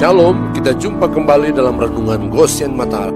Shalom, kita jumpa kembali dalam Renungan Goshen Mata.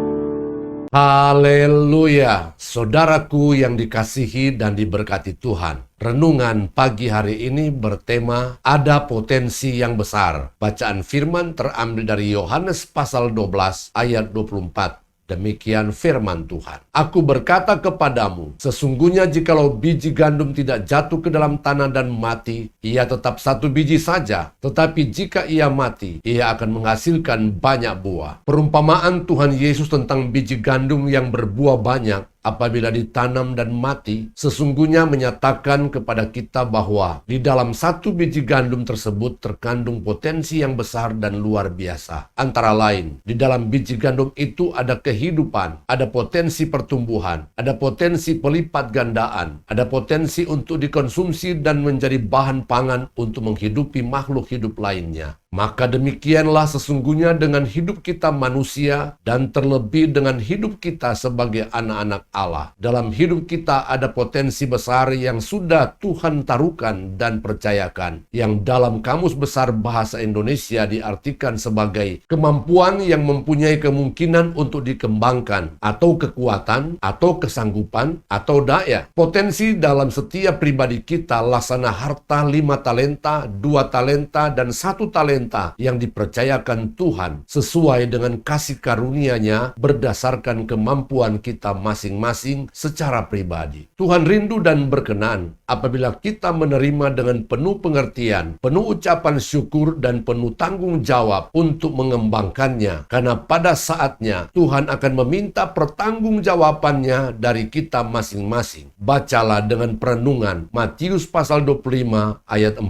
Haleluya, saudaraku yang dikasihi dan diberkati Tuhan. Renungan pagi hari ini bertema ada potensi yang besar. Bacaan firman terambil dari Yohanes pasal 12 ayat 24. Demikian firman Tuhan. Aku berkata kepadamu, sesungguhnya jikalau biji gandum tidak jatuh ke dalam tanah dan mati, ia tetap satu biji saja. Tetapi jika ia mati, ia akan menghasilkan banyak buah. Perumpamaan Tuhan Yesus tentang biji gandum yang berbuah banyak apabila ditanam dan mati, sesungguhnya menyatakan kepada kita bahwa di dalam satu biji gandum tersebut terkandung potensi yang besar dan luar biasa. Antara lain, di dalam biji gandum itu ada kehidupan, ada potensi pertumbuhan, ada potensi pelipat gandaan, ada potensi untuk dikonsumsi dan menjadi bahan pangan untuk menghidupi makhluk hidup lainnya. Maka demikianlah sesungguhnya dengan hidup kita manusia dan terlebih dengan hidup kita sebagai anak-anak Allah. Dalam hidup kita ada potensi besar yang sudah Tuhan taruhkan dan percayakan, yang dalam Kamus Besar Bahasa Indonesia diartikan sebagai kemampuan yang mempunyai kemungkinan untuk dikembangkan, atau kekuatan, atau kesanggupan, atau daya. Potensi dalam setiap pribadi kita laksana harta 5 talenta, 2 talenta, dan 1 talenta yang dipercayakan Tuhan sesuai dengan kasih karunia-Nya berdasarkan kemampuan kita masing-masing secara pribadi. Tuhan rindu dan berkenan apabila kita menerima dengan penuh pengertian, penuh ucapan syukur dan penuh tanggung jawab untuk mengembangkannya, karena pada saatnya Tuhan akan meminta pertanggungjawabannya dari kita masing-masing. Bacalah dengan perenungan Matius pasal 25 ayat 14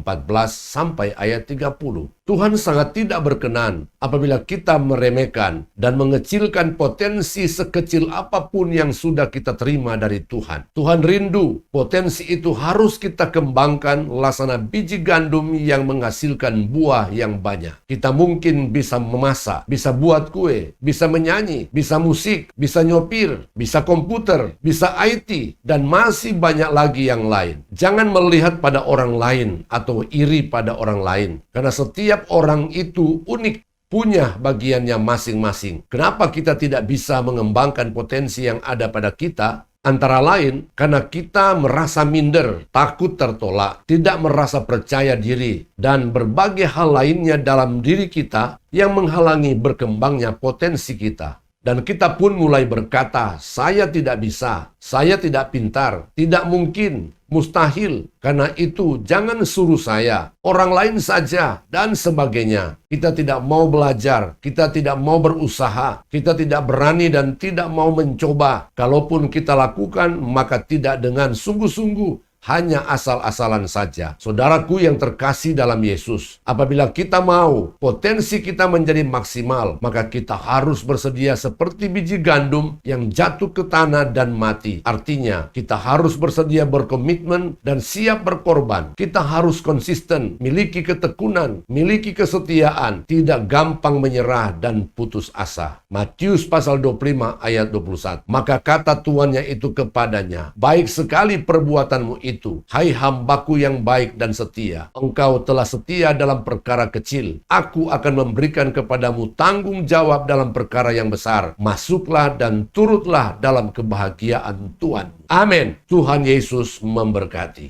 sampai ayat 30. Tuhan sangat tidak berkenan apabila kita meremehkan dan mengecilkan potensi sekecil apapun yang sudah kita terima dari Tuhan. Tuhan rindu potensi itu harus kita kembangkan laksana biji gandum yang menghasilkan buah yang banyak. Kita mungkin bisa memasak, bisa buat kue, bisa menyanyi, bisa musik, bisa nyopir, bisa komputer, bisa IT, dan masih banyak lagi yang lain. Jangan melihat pada orang lain atau iri pada orang lain, karena setiap orang itu unik, punya bagiannya masing-masing. Kenapa kita tidak bisa mengembangkan potensi yang ada pada kita? Antara lain, karena kita merasa minder, takut tertolak, tidak merasa percaya diri, dan berbagai hal lainnya dalam diri kita yang menghalangi berkembangnya potensi kita. Dan kita pun mulai berkata, saya tidak bisa, saya tidak pintar, tidak mungkin, mustahil. Karena itu jangan suruh saya, orang lain saja, dan sebagainya. Kita tidak mau belajar, kita tidak mau berusaha, kita tidak berani dan tidak mau mencoba. Kalaupun kita lakukan, maka tidak dengan sungguh-sungguh, hanya asal-asalan saja. Saudaraku yang terkasih dalam Yesus, apabila kita mau potensi kita menjadi maksimal, maka kita harus bersedia seperti biji gandum yang jatuh ke tanah dan mati. Artinya, kita harus bersedia berkomitmen dan siap berkorban. Kita harus konsisten, miliki ketekunan, miliki kesetiaan, tidak gampang menyerah dan putus asa. Matius pasal 25 ayat 21. Maka kata tuannya itu kepadanya, baik sekali perbuatanmu itu, hai hambaku yang baik dan setia. Engkau telah setia dalam perkara kecil, aku akan memberikan kepadamu tanggung jawab dalam perkara yang besar. Masuklah dan turutlah dalam kebahagiaan Tuhan. Amin. Tuhan Yesus memberkati.